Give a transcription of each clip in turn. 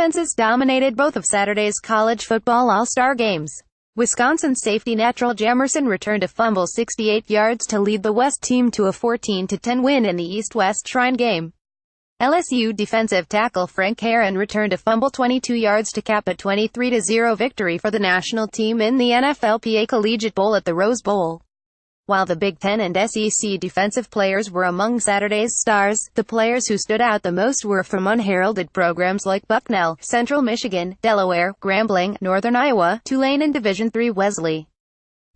defenses dominated both of Saturday's college football all-star games. Wisconsin safety Natrell Jamerson returned a fumble 68 yards to lead the West team to a 14-10 win in the East-West Shrine game. LSU defensive tackle Frank Herron returned a fumble 22 yards to cap a 23-0 victory for the national team in the NFLPA College Bowl at the Rose Bowl. While the Big Ten and SEC defensive players were among Saturday's stars, the players who stood out the most were from unheralded programs like Bucknell, Central Michigan, Delaware, Grambling, Northern Iowa, Tulane and Division III Wesley.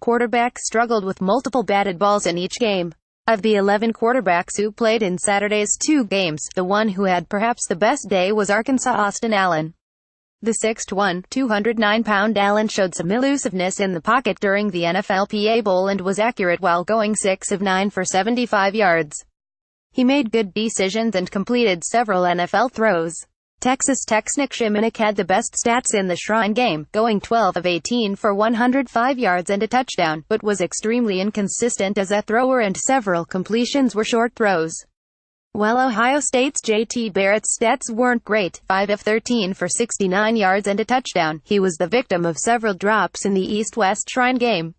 Quarterback struggled with multiple batted balls in each game. Of the 11 quarterbacks who played in Saturday's two games, the one who had perhaps the best day was Arkansas' Austin Allen. The 6'1", 209-pound Allen showed some elusiveness in the pocket during the NFLPA Bowl and was accurate while going 6 of 9 for 75 yards. He made good decisions and completed several NFL throws. Texas Tech's Nick Shimonek had the best stats in the Shrine game, going 12 of 18 for 105 yards and a touchdown, but was extremely inconsistent as a thrower and several completions were short throws. While Ohio State's J.T. Barrett's stats weren't great, 5 of 13 for 69 yards and a touchdown, he was the victim of several drops in the East-West Shrine game.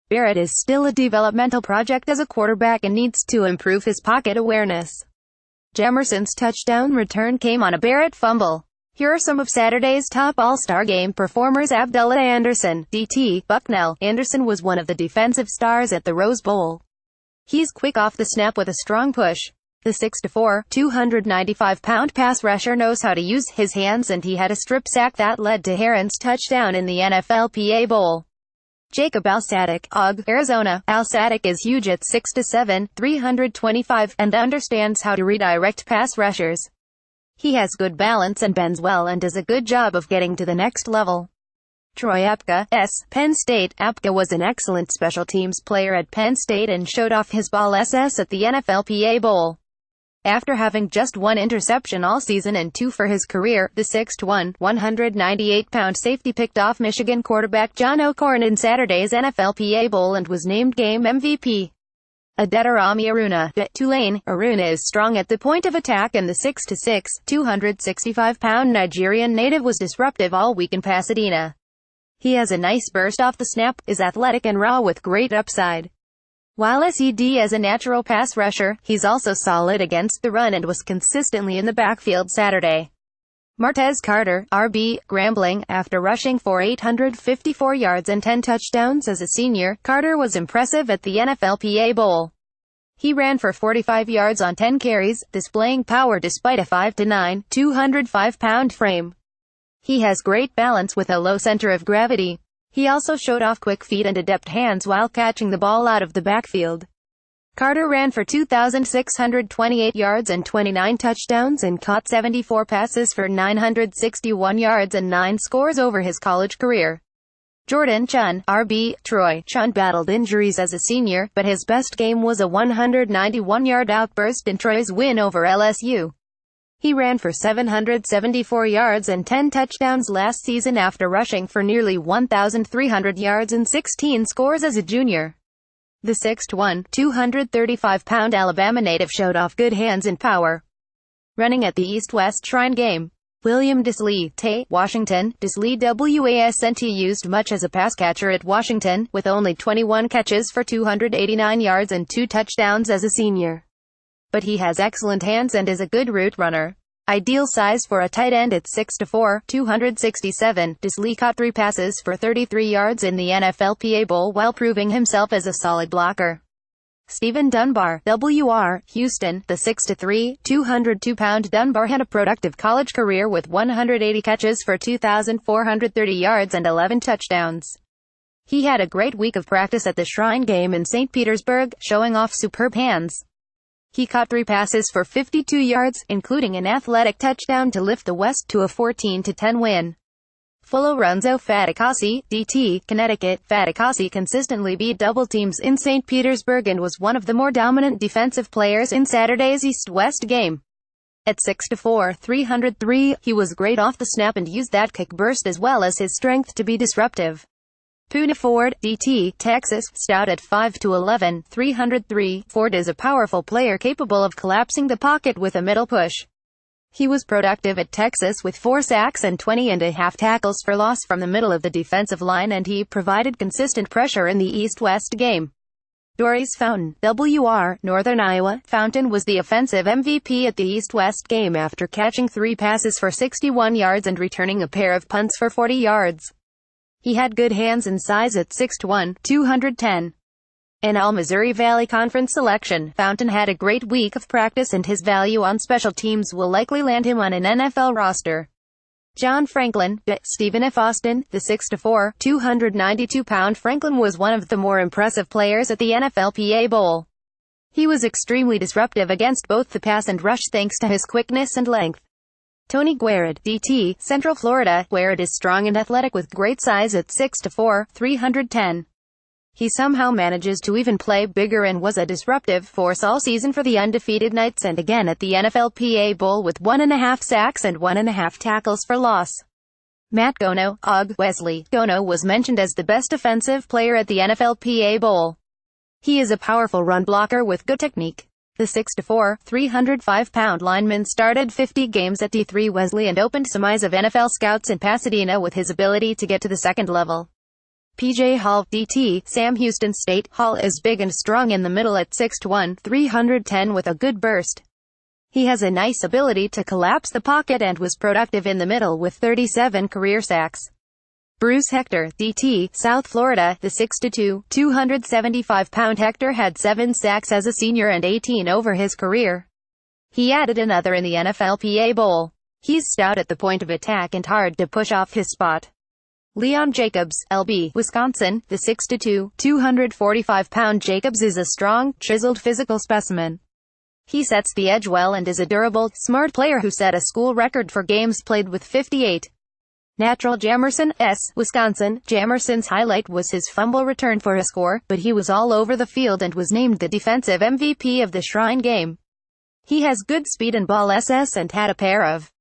Barrett is still a developmental project as a quarterback and needs to improve his pocket awareness. Jamerson's touchdown return came on a Barrett fumble. Here are some of Saturday's top All-Star Game performers. Abdullah Anderson, DT, Bucknell. Anderson was one of the defensive stars at the Rose Bowl. He's quick off the snap with a strong push. The 6'4", 295-pound pass rusher knows how to use his hands, and he had a strip sack that led to Herron's touchdown in the NFLPA Bowl. Jacob Alsatic, Aug, Arizona. Alsatic is huge at 6'7", 325, and understands how to redirect pass rushers. He has good balance and bends well and does a good job of getting to the next level. Troy Apka, S. Penn State. Apka was an excellent special teams player at Penn State and showed off his ball SS at the NFLPA Bowl. After having just one interception all season and 2 for his career, the 6'1", 198-pound safety picked off Michigan quarterback John O'Korn in Saturday's NFLPA Bowl and was named game MVP. Adedarami Aruna, Tulane. Aruna is strong at the point of attack, and the 6'6", 265-pound Nigerian native was disruptive all week in Pasadena. He has a nice burst off the snap, is athletic and raw with great upside. While SED as a natural pass rusher, he's also solid against the run and was consistently in the backfield Saturday. Martez Carter, RB, Grambling. After rushing for 854 yards and 10 touchdowns as a senior, Carter was impressive at the NFLPA Bowl. He ran for 45 yards on 10 carries, displaying power despite a 5'9", 205-pound frame. He has great balance with a low center of gravity. He also showed off quick feet and adept hands while catching the ball out of the backfield. Carter ran for 2,628 yards and 29 touchdowns and caught 74 passes for 961 yards and 9 scores over his college career. Jordan Chun, RB, Troy. Chun battled injuries as a senior, but his best game was a 191-yard outburst in Troy's win over LSU. He ran for 774 yards and 10 touchdowns last season after rushing for nearly 1,300 yards and 16 scores as a junior. The 6'1", 235-pound Alabama native showed off good hands and power. Running at the East-West Shrine game. William Disley, Tay, Washington. Disley wasn't used much as a pass catcher at Washington, with only 21 catches for 289 yards and 2 touchdowns as a senior. But he has excellent hands and is a good route runner. Ideal size for a tight end at 6'4", 267, Disley caught 3 passes for 33 yards in the NFLPA Bowl while proving himself as a solid blocker. Stephen Dunbar, WR, Houston. The 6'3", 202-pound Dunbar had a productive college career with 180 catches for 2,430 yards and 11 touchdowns. He had a great week of practice at the Shrine game in St. Petersburg, showing off superb hands. He caught 3 passes for 52 yards, including an athletic touchdown to lift the West to a 14-10 win. Lorenzo Faticasi, DT, Connecticut. Faticasi consistently beat double teams in St. Petersburg and was one of the more dominant defensive players in Saturday's East-West game. At 6'4", 303, he was great off the snap and used that kick burst as well as his strength to be disruptive. Poona Ford, DT, Texas. Stout at 5'11", 303, Ford is a powerful player capable of collapsing the pocket with a middle push. He was productive at Texas with 4 sacks and 20.5 tackles for loss from the middle of the defensive line, and he provided consistent pressure in the East-West game. Doris Fountain, WR, Northern Iowa. Fountain was the offensive MVP at the East-West game after catching 3 passes for 61 yards and returning a pair of punts for 40 yards. He had good hands and size at 6'1", 210. An All-Missouri Valley Conference selection, Fountain had a great week of practice, and his value on special teams will likely land him on an NFL roster. John Franklin, Stephen F. Austin, the 6'4", 292-pound Franklin was one of the more impressive players at the NFLPA Bowl. He was extremely disruptive against both the pass and rush thanks to his quickness and length. Tony Guerrard, DT, Central Florida. Guerrard is strong and athletic with great size at 6'4", 310. He somehow manages to even play bigger and was a disruptive force all season for the undefeated Knights and again at the NFLPA Bowl with 1.5 sacks and 1.5 tackles for loss. Matt Gono, Og. Wesley Gono was mentioned as the best offensive player at the NFLPA Bowl. He is a powerful run blocker with good technique. The 6'4", 305-pound lineman started 50 games at D3 Wesley and opened some eyes of NFL scouts in Pasadena with his ability to get to the second level. P.J. Hall, DT, Sam Houston State. Hall is big and strong in the middle at 6'1", 310 with a good burst. He has a nice ability to collapse the pocket and was productive in the middle with 37 career sacks. Bruce Hector, DT, South Florida. The 6'2", 275-pound Hector had 7 sacks as a senior and 18 over his career. He added another in the NFLPA Bowl. He's stout at the point of attack and hard to push off his spot. Leon Jacobs, LB, Wisconsin. The 6'2", 245-pound Jacobs is a strong, chiseled physical specimen. He sets the edge well and is a durable, smart player who set a school record for games played with 58. Natrell Jamerson, S, Wisconsin. Jamerson's highlight was his fumble return for a score, but he was all over the field and was named the defensive MVP of the Shrine game. He has good speed and ball SS and had a pair of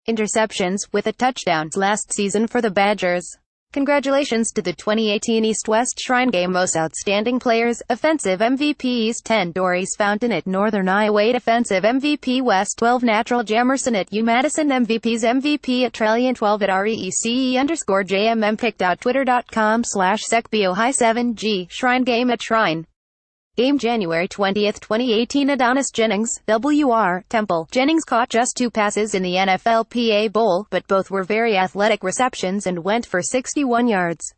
interceptions, with a touchdown, last season for the Badgers. Congratulations to the 2018 East-West Shrine Game Most Outstanding Players. Offensive MVP East 10, Doris Fountain at Northern Iowa. 8 Offensive MVP West 12, Natrell Jamerson at UMadison. MVPs MVP at Trellian 12 at REECE_JMMPick.twitter.com/SecBio High 7G. Shrine Game at Shrine Game January 20, 2018. Adonis Jennings, WR, Temple. Jennings caught just 2 passes in the NFLPA Bowl, but both were very athletic receptions and went for 61 yards.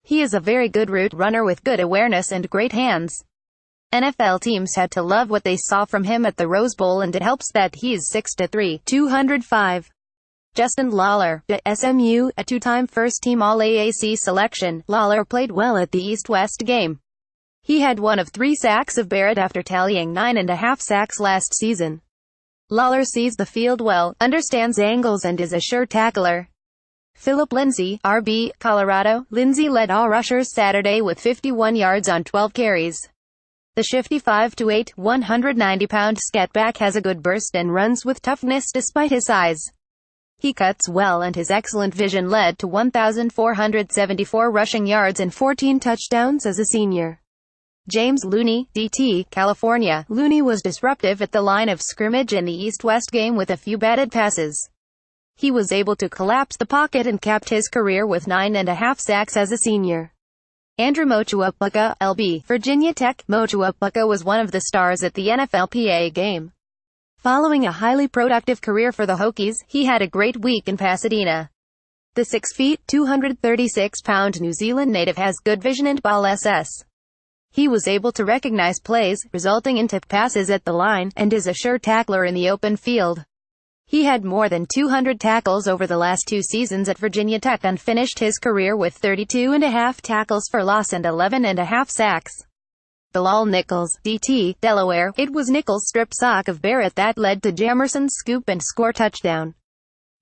He is a very good route runner with good awareness and great hands. NFL teams had to love what they saw from him at the Rose Bowl, and it helps that he's 6'3", 205. Justin Lawler, SMU, a 2-time first-team All-AAC selection. Lawler played well at the East-West game. He had 1 of 3 sacks of Barrett after tallying 9.5 sacks last season. Lawler sees the field well, understands angles and is a sure tackler. Philip Lindsay, RB, Colorado. Lindsay led all rushers Saturday with 51 yards on 12 carries. The shifty 5'8", 190-pound scatback has a good burst and runs with toughness despite his size. He cuts well, and his excellent vision led to 1,474 rushing yards and 14 touchdowns as a senior. James Looney, DT, California. Looney was disruptive at the line of scrimmage in the East-West game with a few batted passes. He was able to collapse the pocket and capped his career with 9.5 sacks as a senior. Andrew Motuapuka, LB, Virginia Tech. Motuapuka was one of the stars at the NFLPA game. Following a highly productive career for the Hokies, he had a great week in Pasadena. The 6 feet, 236-pound New Zealand native has good vision and ball SS. He was able to recognize plays, resulting in tip passes at the line, and is a sure tackler in the open field. He had more than 200 tackles over the last 2 seasons at Virginia Tech and finished his career with 32.5 tackles for loss and 11.5 sacks. Bilal Nichols, DT, Delaware. It was Nichols' strip sack of Barrett that led to Jamerson's scoop and score touchdown.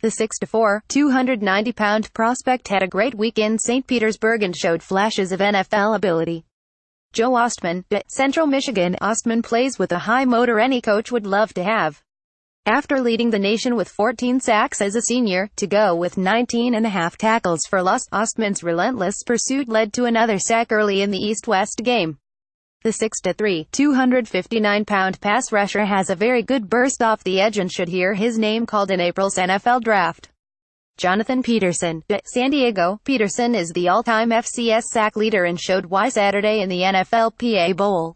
The 6'4", 290-pound prospect had a great week in St. Petersburg and showed flashes of NFL ability. Joe Ostman, Central Michigan. Ostman plays with a high motor any coach would love to have. After leading the nation with 14 sacks as a senior, to go with 19.5 tackles for loss, Ostman's relentless pursuit led to another sack early in the East-West game. The 6'3", 259-pound pass rusher has a very good burst off the edge and should hear his name called in April's NFL Draft. Jonathan Peterson, San Diego. Peterson is the all-time FCS sack leader and showed why Saturday in the NFLPA Bowl.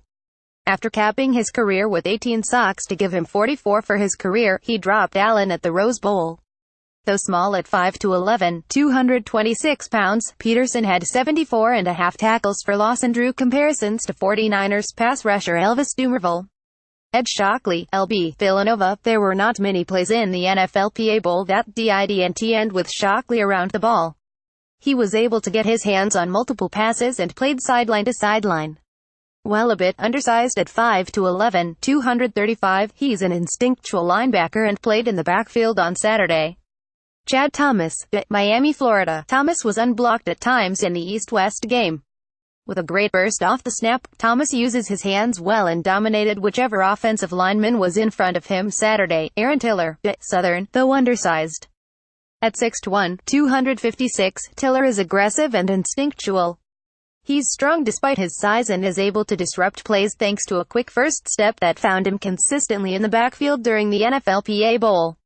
After capping his career with 18 sacks to give him 44 for his career, he dropped Allen at the Rose Bowl. Though small at 5'11", 226 pounds, Peterson had 74.5 tackles for loss and drew comparisons to 49ers pass rusher Elvis Dumervil. Ed Shockley, LB, Villanova. There were not many plays in the NFLPA Bowl that didn't end with Shockley around the ball. He was able to get his hands on multiple passes and played sideline to sideline. While a bit undersized at 5'11", 235, he's an instinctual linebacker and played in the backfield on Saturday. Chad Thomas, Miami, Florida. Thomas was unblocked at times in the East-West game. With a great burst off the snap, Thomas uses his hands well and dominated whichever offensive lineman was in front of him Saturday. Aaron Tiller, Southern, though undersized. At 6'1", 256, Tiller is aggressive and instinctual. He's strong despite his size and is able to disrupt plays thanks to a quick first step that found him consistently in the backfield during the NFLPA Bowl.